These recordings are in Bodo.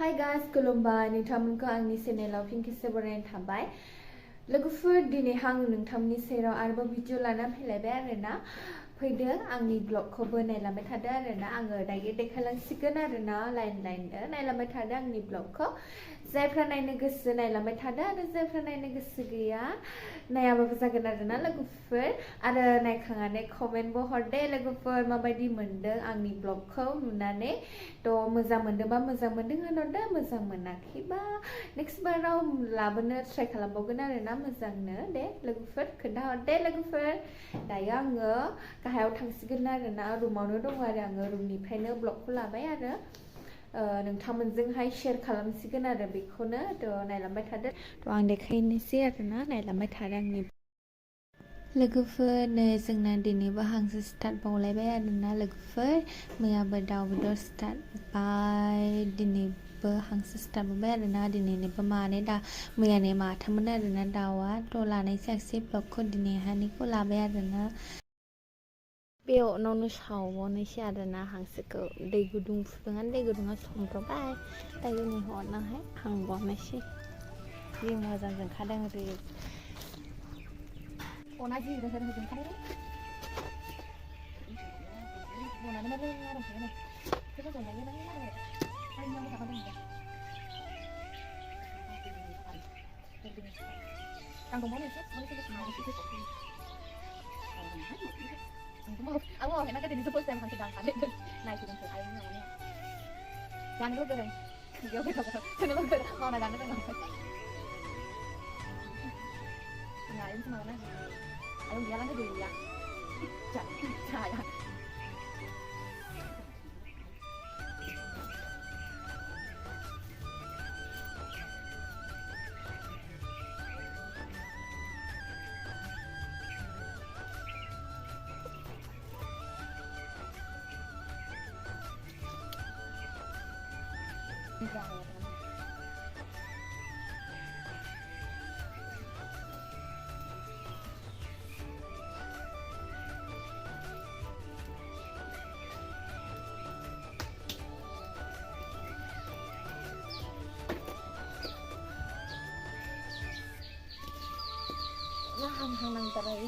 Hi guys, खुलुमबाय नोंथांमोनखौ आंनि चेनेलाव फिन खेबसे बरायनाय थाबाय। लोगोफोर दिनै आं नोंथांनि सेराव आरोबाव भिडिअ लानानै फैलायबाय आरोना। फैदो आंनि ब्लगखौबो नायलांबाय थादो आरोना। आङो दायो देखायलांसिगोन आरोना लाइन नायलांबाय थादो आंनि ब्लगखौ। जायफ्रा नायनो गोसो नायलांबाय थादो आरो जायफ्रा नायनो गोसो गैया नायाबाबो जागोन आरोना लोगोफोर। आरो नायखांनानै कमेन्टबो हरदे लोगोफोर माबायदि मोनदों आंनि ब्लगखौ नुनानै। मोजां मोनदोंबा मोजां मोनदों होनहरदो, मोजां मोनाखैबा नेक्स्ट बाराव लाबोनो ट्राइ खालामबावगोन आरोना मोजांनो दे लोगोफोर खोन्थाहरदे लोगोफोर। दायो आङो गाहायाव थांसिगोन आरोना, रुमावनो दङ आरो आङो रुमनिफ्रायनो ब्लगखौ लाबाय आरो नोंथांमोनजोंहाय शेयार खालामसिगोन आरो बेखौनो नायलांबाय थादो। आं देखायनोसै आरोना नायलांबाय थादो आंनि लोगोफोर। नै जोंना दिनैबो हांसो सिथारबावलायबाय आरोना लोगोफोर। मैयाबो दाउ बेदर सिथारबाय, दिनैबो हांसो सिथारबाय आरोना। दिनैनिबो मानै मैयानि माथाममोन आरोना दाउआ। लानाय जायासै ब्लगखौ, दिनैहानिखौ लाबाय आरोना। बे अनावनो सावबावनोसै आरोना हांसोखौ। दै गुदुं फुदुंनानै दै गुदुङाव संब्रबाय, दायो नै हरनाहाय हांबावनोसै। जि मोजां जोंखादों जि अना जि रोहो रोहो जोंखादों। बनानै मा रोङा दंखायो नै बेखौ जोंलायो ना नांगौ थाबा दङ। आं दंबावो एसे aku mau enak jadi support saya makan sedang kali naik turun ke air namanya jangan lupa deh jangan lupa mau naga naga nggak ini semana ayo jalan ke dulu ya jangan hang nang taray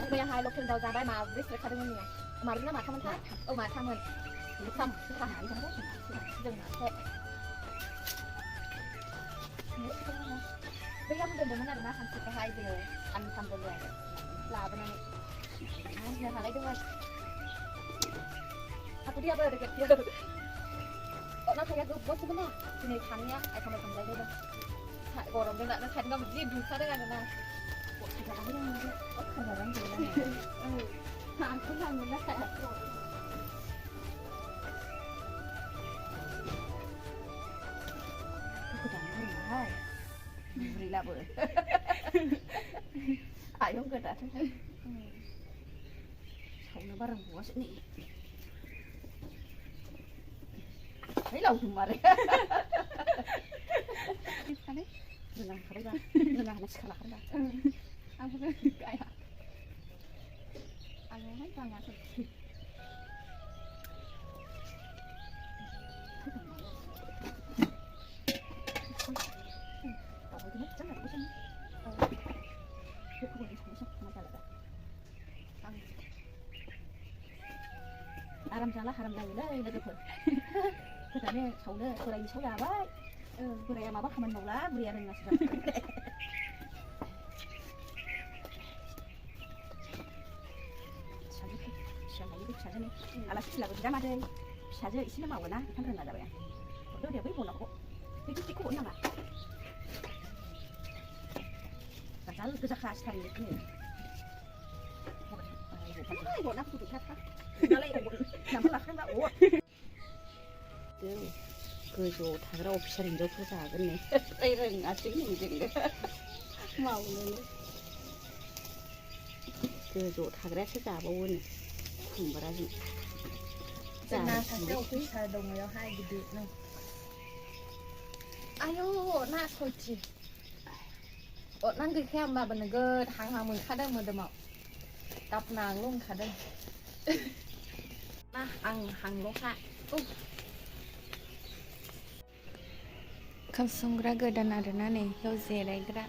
bây giờ hai lục trên đầu ra đây mà biết sẽ khai đơn nhiều mà nó mà tham thái mà tham mình xong thả hải trong đó dừng lại bây giờ không được nó là thành sự hai giờ anh tham rồi là bên này giờ thả lấy đúng không aku dia berada dekat dia kok nak kayak gue bos sebenarnya sini kannya aku mau kembali deh kayak gorong dia nak kayak nggak begini dusa dengan mana kok tidak ada yang dia kok kadang bilang aku nggak nak kayak aku dah mulai beri lah boleh ayo ke atas không nó barang buas nih thấy lâu thùng mà đấy này renang kali dah renang nak sekolah dah aku kan kayak aku kan sangat kamu tu macam mana macam aku boleh macam apa haram salah haram lagi dah ini tu katanya saudah kurai saudah baik kurai apa apa kaman mula beri ada nasi saja nih alas lagu tidak ada saja isinya mau na kan rendah dah ya udah dia beri bola kok itu cukup nama Al kezakas tadi ni. Buat nak tu kata. Kalau itu nama lah kan tak buat. Tu kerja thằng officer ini tu sahaja ni. Orang asing ni juga. Mau ni. Kerja thằng sahaja bawa ni. Berani. Nah, saya officer dong ya hai gede no. Ayo, nak soci. Nang cái khem mà bên cái hàng mình khá đây mà được mạo cặp nàng luôn khá đây na ăn hàng lỗ hạ cam song ra godan arena nih yau जिरायग्रा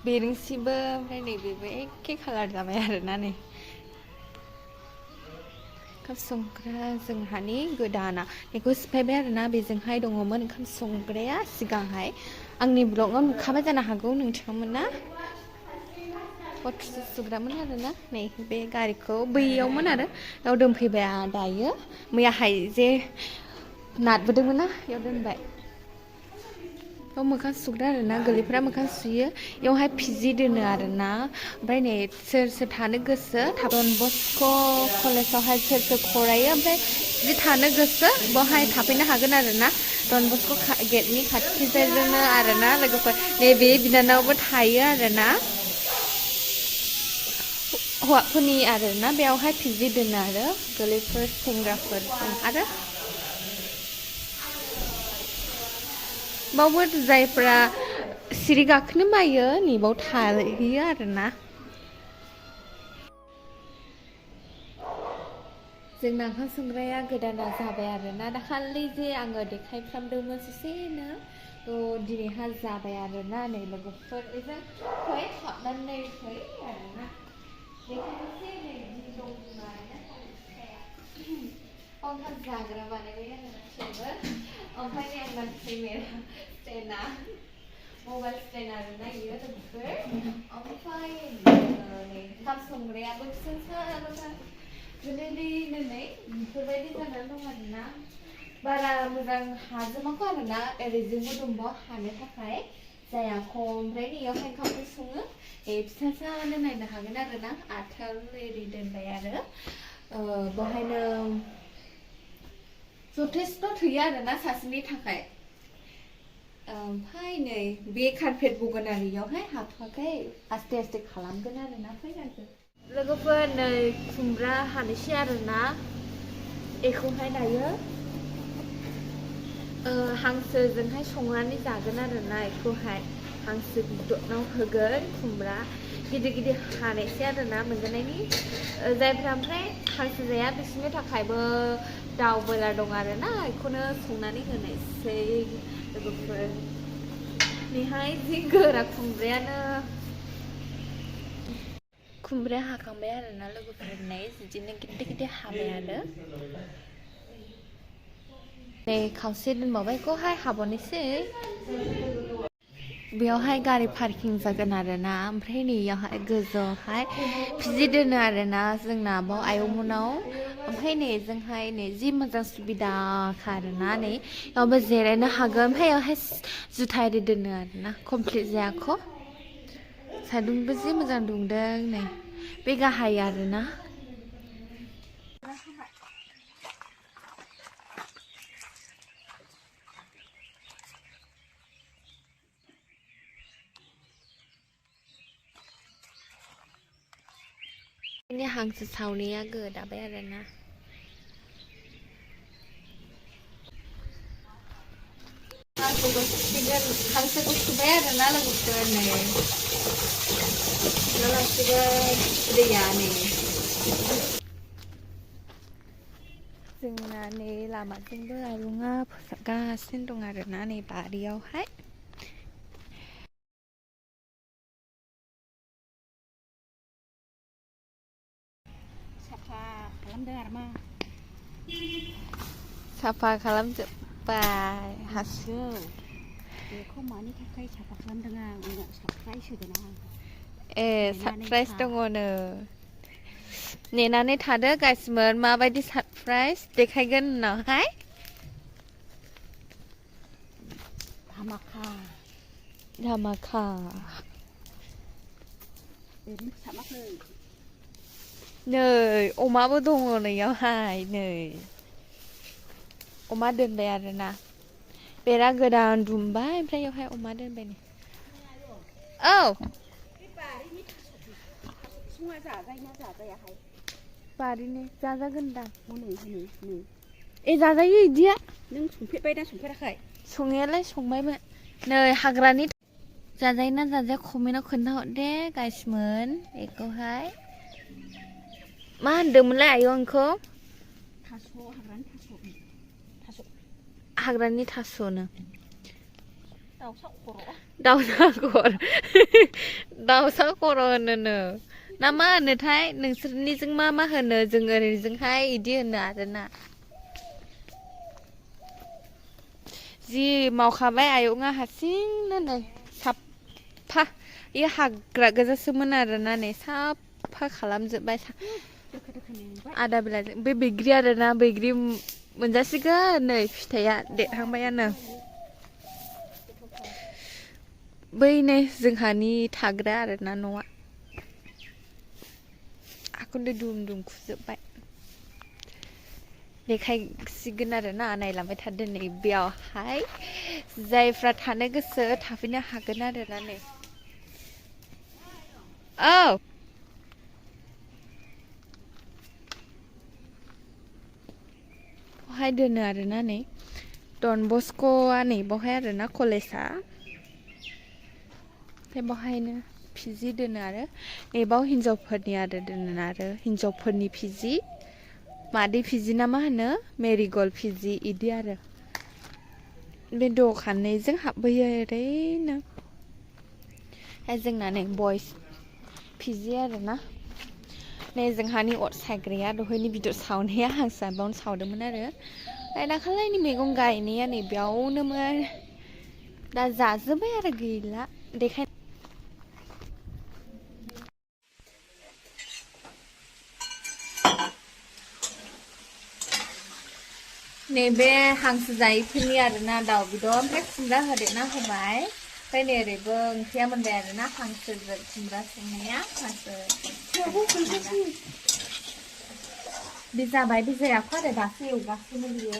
बेरेंसिबो ओमफ्राय नै बेबो एखे खालार जाबाय आरोना नै ओंखाम संग्रा जोंहानि गोदाना बेखौ सिफायबाय आरोना बेजोंहाय दङमोन ओंखाम संग्राया सिगांहाय आंनि ब्लगाव नुखाबाय जानो हागौ नोंथांमोना गथ'सो सुग्रामोन आरोना नै बे गारिखौ बैयावमोन आरो बेयाव दोनफैबाय दायो मैयाहाय जे नारबोदोंमोन ना बेयाव दोनबाय बेयाव मोखां सुग्रा आरोना गोरलैफोरा मोखां सुयो बेयावहाय पिजि दोनो आरोना ओमफ्राय नै सोर सोर थानो गोसो डन बस्क' कलेजावहाय सोर सोर फरायो ओमफ्राय बिदि थानो गोसो बेवहाय थाफैनो हागोन आरोना डन बस्क' गेटनि खाथिजोंनो आरोना लोगोफोर नैबे बिनानावबो थायो आरोना हौवाफोरनि आरोना बेयावहाय पिजि दोनो आरो गोरलैफोर सेंग्राफोर आरो बावबो जायफ्रा सिरि गाखोनो बायो नैबाव थाहैयो आरोना जोंना ओंखाम संग्राया गोदाना जाबाय आरोना दाखालि जे आङो देखायफ्रामदोंमोन ससेनो थ' दिनैहाय जाबाय आरोना नै लोगोफोर बेजों फै हाबनानै फै आरोना देखायनोसै नै जि दं आरोना ओंखाम जाग्रा बानायबाय आरोना टेबोल ओमफ्राय नै आंना केमेरा स्टेन्डआ मबाइल स्टेन्ड आरोना इयो लोगोफोर ओमफ्राय नै ओंखाम संग्रायाबो फिसा गोरलैनो नै बेफोरबायदि जानानै दं आरोना बारा मोजां हाजोबाखै आरोना ओरैजोंबो दंबावो हानो थाखाय जायाखै ओमफ्राय नैयावहाय ओंखामखौ सङो फिसा फिसानो नायनो हागोन आरोना आथाल एरि दोनबाय आरो बेवहायनो जथेस्थ' थोयो आरोना सासेनि थाखाय ओमफ्राय नै बे कारपेट बगोन आरो इयावहाय हाथ'वाखै आस्ते आस्ते खालामगोन आरोना फैनांगोन लोगोफोर नै खुमब्रा हानोसै आरोना बेखौहाय दायो हांसोजोंहाय संनानै जागोन आरोना बेखौहाय हांसो बिदनाव होगोन खुमब्रा गिदिर गिदिर हानायसै आरोना मोनजानायनि जायफ्रा ओमफ्राय हांसो जाया बिसोरनि थाखायबो दाउ बयलार दं आरोना बेखौनो संनानै होनायसै लोगोफोर नैहाय जि गोरा खुमब्राया हाखांबाय आरोना लोगोफोर नै बिदिनो गिदिर गिदिर हाबाय आरो नै खावसे दोनबावबाय बेखौहाय हाबावनोसै बेयावहाय गारि पार्किं जागोन आरोना ओमफ्राय नैयावहाय गोजौआवहाय पिजि दोनो आरोना जोंना बाव आयंमोनाव ओमफ्राय नै जोंहाय नै जि मोजां सुबिदाखा आरोना नै बेयावबो जिरायनो हागोन ओमफ्राय बेयावहाय जुथा एरि दोनो आरोना कमप्लिट जायाखै सान्दुंबो जि मोजां दुंदों नै बे गाहाय आरोना ini हांसो सावनाया गोदाबाय आरोना हांसोखौ सुबाय आरोना लोगोफोर नै लासिगोन दैया नै जोंना नै लामाजोंबो आरुङा फोसाबगासिनो दं आरोना नै बारियावहाय साफा खालामजोब्बाय हासिउ बेखौ मानि थाखाय साफा खालामदों आं सारप्राइज होदों आं सारप्राइज दङनो नेनानै थादो गाइसमोन माबायदि सारप्राइज देखायगोन उनावहाय धामाका 잡았어요. เนยอมาบ่ดงเลยยาวหายเนยอมาเดินไปอะไรนะเปร่าก็ดานดุมบ้ายพระยาวให้อมาเดินไปนี่เอ้า 송아 자자이나 자자야 하이. ป่าดิเนี่ยจ้ากันดัง 오늘. เอ้จ้าอยู่ดีอ่ะ 능 송패 빼다 송패라 하이. ชงเงี้ยเลยชงไม่เมื่อเนยหักร้านนี้จ้าน่าจ้าคมไม่น่าคนเท่าเด็กไก่เหมือนเอกก็ให้มาเดิมเลยอายุอังคง 타소 하란 타소. 타소. หักร้านนี้ทัศน์เนอะ 나오서 고로. ดาวสักคนดาวสักคนเนอะน้ามาเนอะไทยหนึ่งสนิจึงมาเหเนอะจึงอะไรจึงให้อีเดียนน่ะจ้ะน่ะจีเมาคาไว้อายุง่าหัดซิงนั่นเลยสับพะอีหักกระก็จะซื้อมันอะไรนั่นเลยสับพะขลังจะไปสัก 이렇게. ada bila bebeggri ada na beggri menjasiga nih फिथाइया देरहांबायानो बै नै जोंहानि थाग्रा आरोना न'आ आखौनो दुम खुजोबबाय देखायसिगोन आरोना नायलांबाय थादो नै बेयावहाय जायफ्रा थानो गोसो थाफैनो हागोन आरोना नै औ बहाय दोनो आरोना नै डन बस्क'आ नै बहाय आरोना कलेजआ ओमफ्राय बहायनो पिजि दोनो आरो नैबाव हिनजावफोरनि आरो दोनो आरो हिनजावफोरनि पिजि मादै पिजि ना मा होनो मेरिगल्ड पिजि इदि आरो बे दखानैजों हाबबोयो ओरैनो जोंना नै बयस पिजि आरोना नै जोंहानि अर सायग्राया दहायनि बेदर सावनाया हांसो बावनो सावदोंमोन आरो ओमफ्राय दाखालिनि मैगं गायनाया नै बेयावनोमोन दा जाजोब्बाय आरो गैला देखाय नैबे हांसो जायैफोरनि आरोना दाउ बेदर ओमफ्राय खुमब्रा होदेरना होबाय ओमफ्राय नै ओरैबो ओंख्रिया मोनबाय आरोना हांसोजों खुमब्रा संनाया हांसो बे जाबाय बे जायाखै आरो दासो एवगासिनो बियो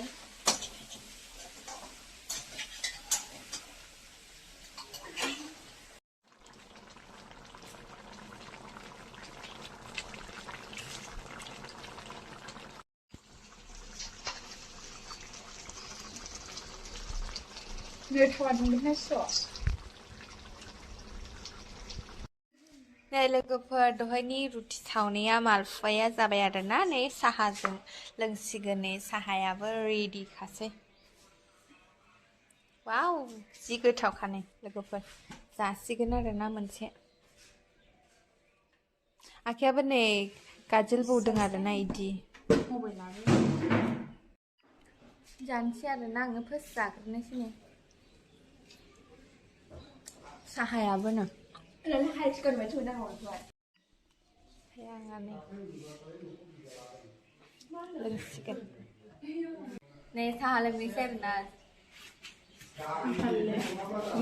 नै लोगोफोर दहायनि रुटि सावनाया मालफुवाया जाबाय आरोना नै साहाजों लोंसिगोन नै साहायाबो रेडिखासै वाव जि गोथावखा नै लोगोफोर जासिगोन आरोना मोनसे आखायाबो नै गाजोल बौदों आरोना इदि जानोसै आरोना आङो फार्स्ट जाग्रोनोसै नै साहायाबो नो लोंसिगोन नै साहा लोंनोसै आरोना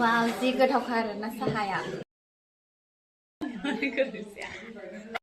वाव जि गोथावखा आरोना साहाया